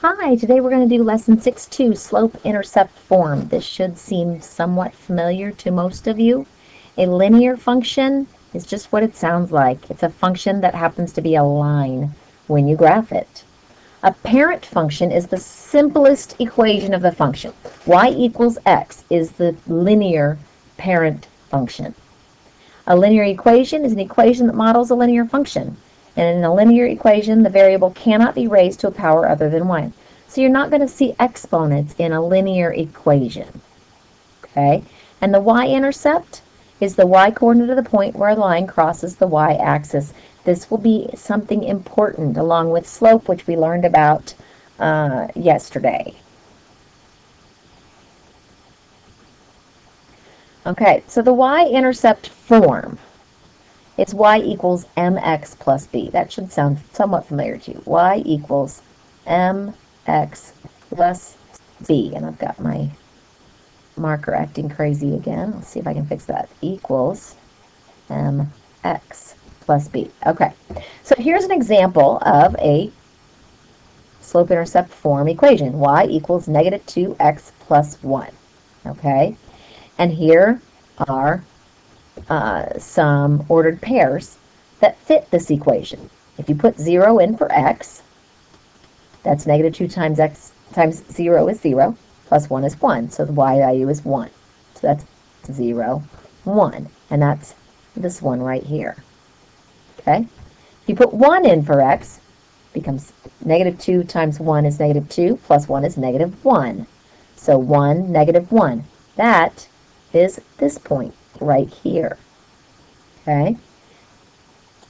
Hi, today we're going to do lesson 6-2, slope-intercept form. This should seem somewhat familiar to most of you. A linear function is just what it sounds like. It's a function that happens to be a line when you graph it. A parent function is the simplest equation of the function. Y equals x is the linear parent function. A linear equation is an equation that models a linear function. And in a linear equation, the variable cannot be raised to a power other than 1. So you're not going to see exponents in a linear equation. Okay? And the y-intercept is the y-coordinate of the point where a line crosses the y-axis. This will be something important along with slope, which we learned about yesterday. Okay, so the y-intercept form is y equals mx plus b. That should sound somewhat familiar to you. Y equals mx plus b. And I've got my marker acting crazy again. Let's see if I can fix that. Equals mx plus b. Okay, so here's an example of a slope-intercept form equation. Y equals negative 2x plus 1. Okay, and here are some ordered pairs that fit this equation. If you put 0 in for x, that's negative 2 times x times 0 is 0, plus 1 is 1, so the y value is 1. So that's 0, 1, and that's this one right here. Okay? If you put 1 in for x, it becomes negative 2 times 1 is negative 2, plus 1 is negative 1. So 1, negative 1. That is this point right here. Okay?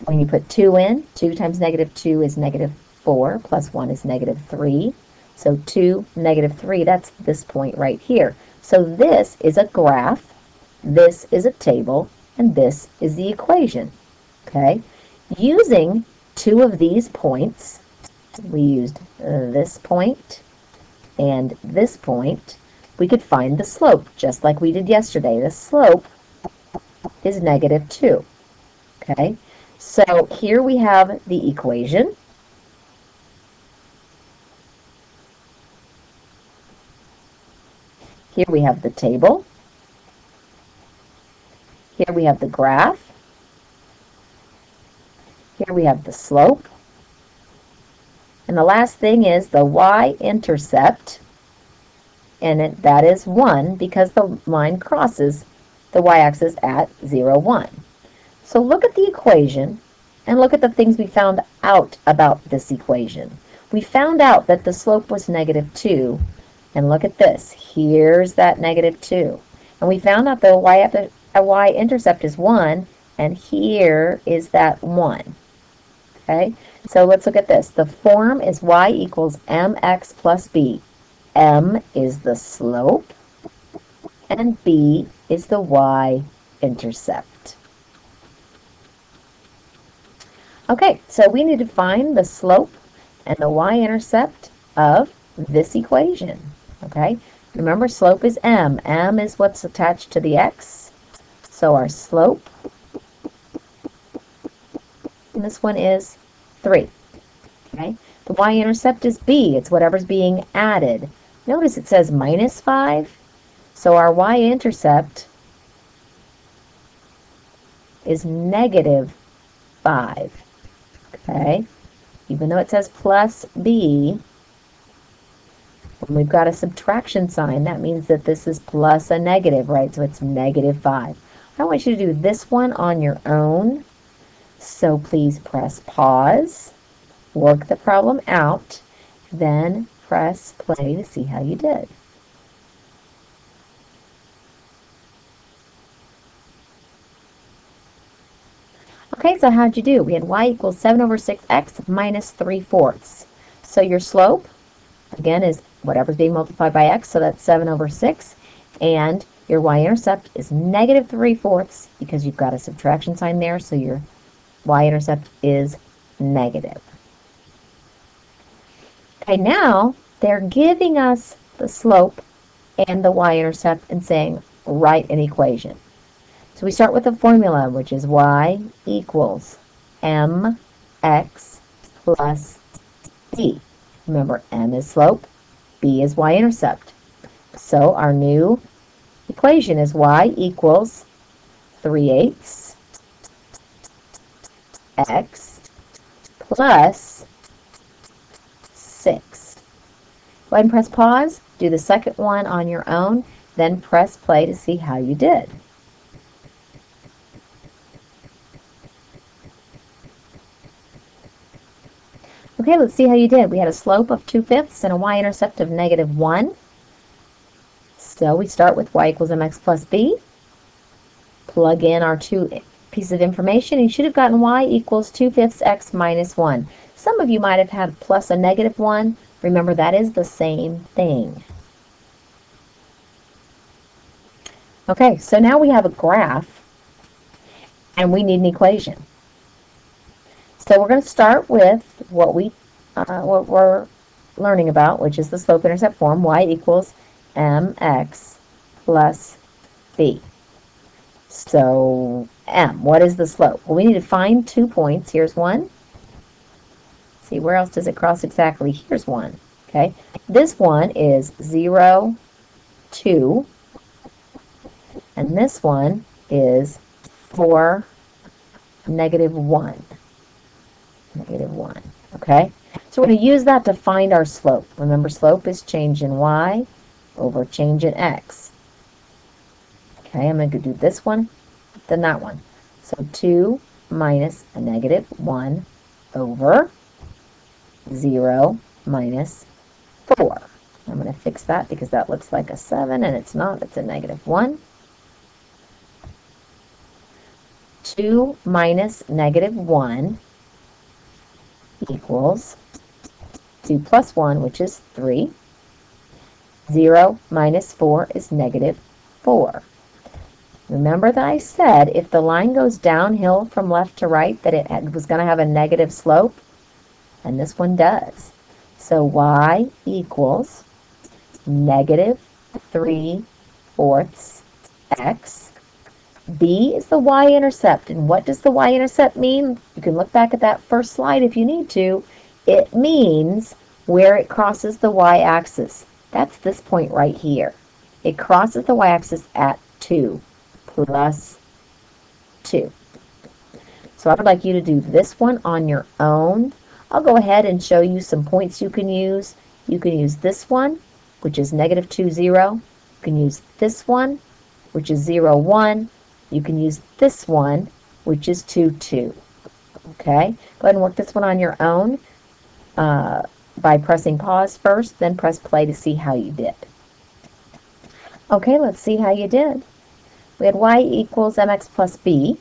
When you put 2 in, 2 times negative 2 is negative 4, plus 1 is negative 3. So 2, negative 3, that's this point right here. So this is a graph, this is a table, and this is the equation. Okay? Using two of these points, we used this point and this point, we could find the slope, just like we did yesterday. The slope is negative 2. Okay, so here we have the equation. Here we have the table. Here we have the graph. Here we have the slope. And the last thing is the y-intercept. And that is 1 because the line crosses the y-axis at 0, 1. So look at the equation and look at the things we found out about this equation. We found out that the slope was negative 2. And look at this. Here's that negative 2. And we found out the y-intercept is 1. And here is that 1. Okay? So let's look at this. The form is y equals mx plus b. M is the slope, and B is the y-intercept. Okay, so we need to find the slope and the y-intercept of this equation. Okay, remember slope is m. M is what's attached to the x. So our slope, and this one is 3. Okay, the y-intercept is b. It's whatever's being added. Notice it says minus 5, so our y-intercept is negative 5, okay? Even though it says plus b, when we've got a subtraction sign, that means that this is plus a negative, right? So it's negative 5. I want you to do this one on your own, so please press pause, work the problem out, then press play to see how you did. Okay, so how'd you do? We had y equals 7 over 6x minus 3/4. So your slope, again, is whatever's being multiplied by x, so that's 7 over 6. And your y-intercept is negative 3/4 because you've got a subtraction sign there, so your y-intercept is negative. Okay, now they're giving us the slope and the y-intercept and saying write an equation. So we start with the formula, which is y equals mx plus b. Remember, m is slope, b is y-intercept. So our new equation is y equals 3/8 x plus 6. Go ahead and press pause. Do the second one on your own, then press play to see how you did. Okay, let's see how you did. We had a slope of 2/5 and a y-intercept of -1. So we start with y equals mx plus b. Plug in our two pieces of information. You should have gotten y equals 2/5 x minus 1. Some of you might have had plus a -1. Remember, that is the same thing. Okay, so now we have a graph, and we need an equation. So we're going to start with what we're learning about, which is the slope-intercept form, y equals mx plus b. So m, what is the slope? Well, we need to find 2 points. Here's one. See, where else does it cross exactly? Here's one. Okay, this one is 0, 2, and this one is 4, -1. -1. Okay, so we're going to use that to find our slope. Remember, slope is change in y over change in x. Okay, I'm going to do this one, then that one. So 2 minus a -1 over 0 minus 4. I'm going to fix that because that looks like a 7, and it's not. It's a -1. 2 minus -1 equals 2 plus 1, which is 3. 0 minus 4 is -4. Remember that I said if the line goes downhill from left to right that it was going to have a negative slope, and this one does. So y equals -3/4 x. B is the y-intercept. And what does the y-intercept mean? You can look back at that first slide if you need to. It means where it crosses the y-axis. That's this point right here. It crosses the y-axis at 2 plus 2. So I would like you to do this one on your own. I'll go ahead and show you some points you can use. You can use this one, which is -2, 0. You can use this one, which is 0, 1. You can use this one, which is 2, 2. Okay? Go ahead and work this one on your own by pressing pause first, then press play to see how you did. Okay, let's see how you did. We had y equals mx plus b.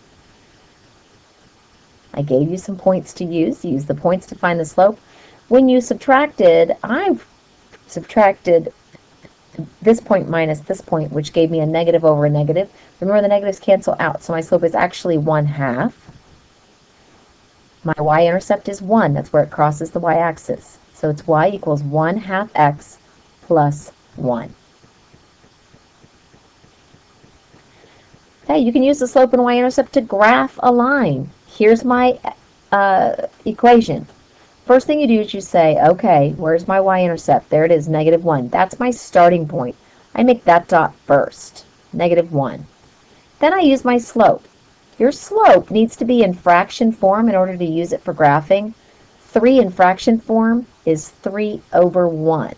I gave you some points to use. Use the points to find the slope. When you subtracted, I subtracted this point minus this point, which gave me a negative over a negative. Remember, the negatives cancel out, so my slope is actually 1/2. My y-intercept is 1. That's where it crosses the y-axis. So it's y equals 1/2 x plus 1. Okay, you can use the slope and y-intercept to graph a line. Here's my equation. First thing you do is you say, okay, where's my y-intercept? There it is, -1. That's my starting point. I make that dot first, -1. Then I use my slope. Your slope needs to be in fraction form in order to use it for graphing. 3 in fraction form is 3/1.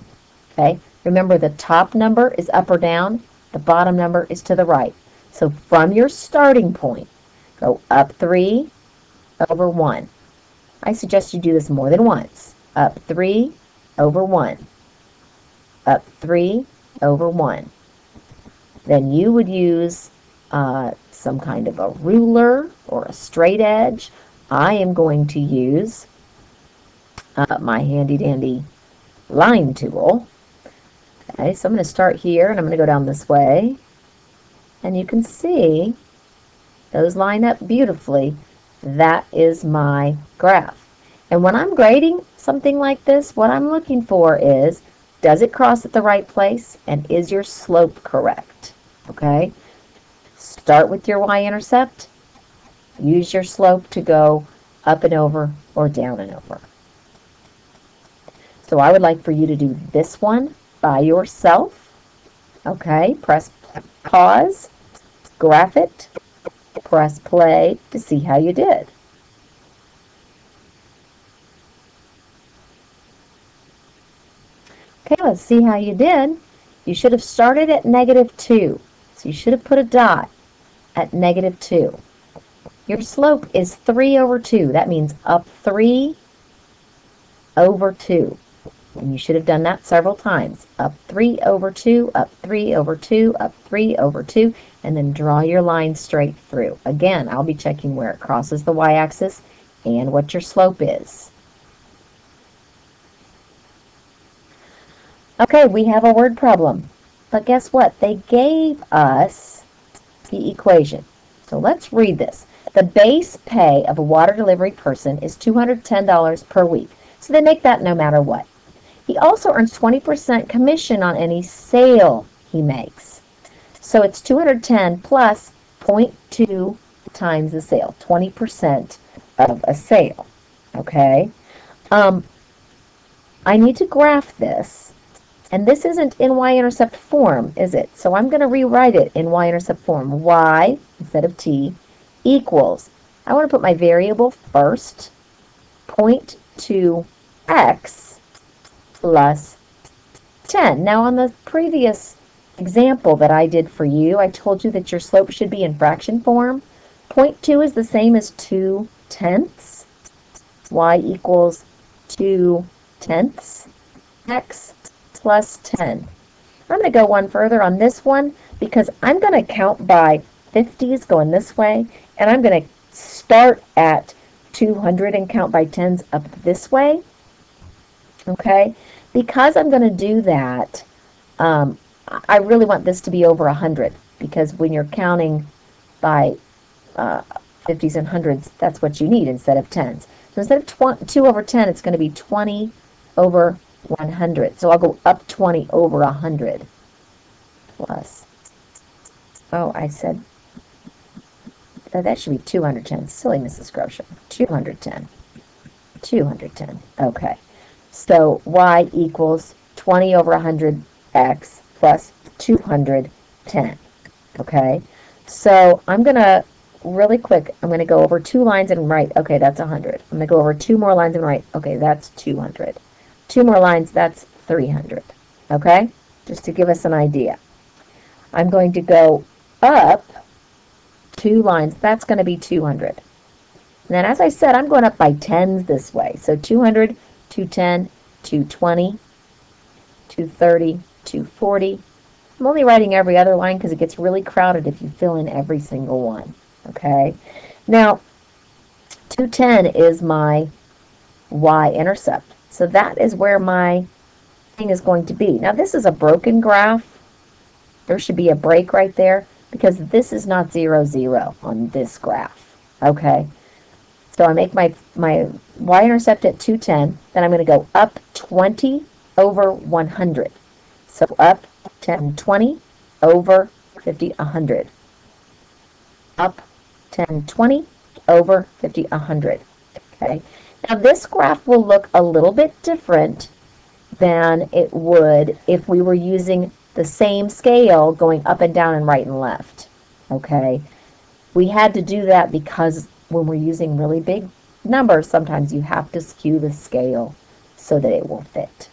Okay, remember the top number is up or down, the bottom number is to the right. So from your starting point, go up 3/1. I suggest you do this more than once. Up 3/1. Up 3/1. Then you would use some kind of a ruler or a straight edge. I am going to use my handy-dandy line tool. Okay, so I'm going to start here, and I'm going to go down this way. And you can see those line up beautifully. That is my graph. And when I'm grading something like this, what I'm looking for is, does it cross at the right place? And is your slope correct? Okay? Start with your y-intercept. Use your slope to go up and over or down and over. So I would like for you to do this one by yourself. Okay, press pause, graph it, press play to see how you did. Okay, let's see how you did. You should have started at -2. So you should have put a dot at -2. Your slope is 3/2. That means up 3/2. And you should have done that several times. Up 3/2, up 3/2, up 3/2, and then draw your line straight through. Again, I'll be checking where it crosses the y-axis and what your slope is. Okay, we have a word problem. But guess what? They gave us the equation. So let's read this. The base pay of a water delivery person is $210 per week. So they make that no matter what. He also earns 20% commission on any sale he makes. So it's 210 plus 0.2 times the sale, 20% of a sale. Okay? I need to graph this. And this isn't in y-intercept form, is it? So I'm going to rewrite it in y-intercept form. Y, instead of t, equals, I want to put my variable first, 0.2x plus 10. Now on the previous example that I did for you, I told you that your slope should be in fraction form. 0.2 is the same as 2/10. Y equals 2/10 x plus 10. I'm going to go one further on this one because I'm going to count by 50s going this way, and I'm going to start at 200 and count by 10s up this way. Okay? Because I'm going to do that, I really want this to be over 100 because when you're counting by 50s and 100s, that's what you need instead of 10s. So instead of 2/10, it's going to be 20/100. So I'll go up 20/100 plus, oh, I said, that should be 210. Silly Mrs. Grosher. 210. 210. Okay. So y equals 20/100x plus 210. Okay. So I'm going to, really quick, I'm going to go over 2 lines and write, okay, that's 100. I'm going to go over 2 more lines and write, okay, that's 200. 2 more lines, that's 300. Okay? Just to give us an idea. I'm going to go up 2 lines. That's going to be 200. And then, as I said, I'm going up by 10s this way. So 200, 210, 220, 230, 240. I'm only writing every other line because it gets really crowded if you fill in every single one. Okay? Now, 210 is my y-intercept. So that is where my thing is going to be. Now, this is a broken graph. There should be a break right there because this is not 0, 0 on this graph. Okay? So I make my y-intercept at 210. Then I'm going to go up 20/100. So up 10, 20 over 50, 100. Up 10, 20 over 50, 100. Okay? Now this graph will look a little bit different than it would if we were using the same scale going up and down and right and left. Okay? We had to do that because when we're using really big numbers, sometimes you have to skew the scale so that it will fit.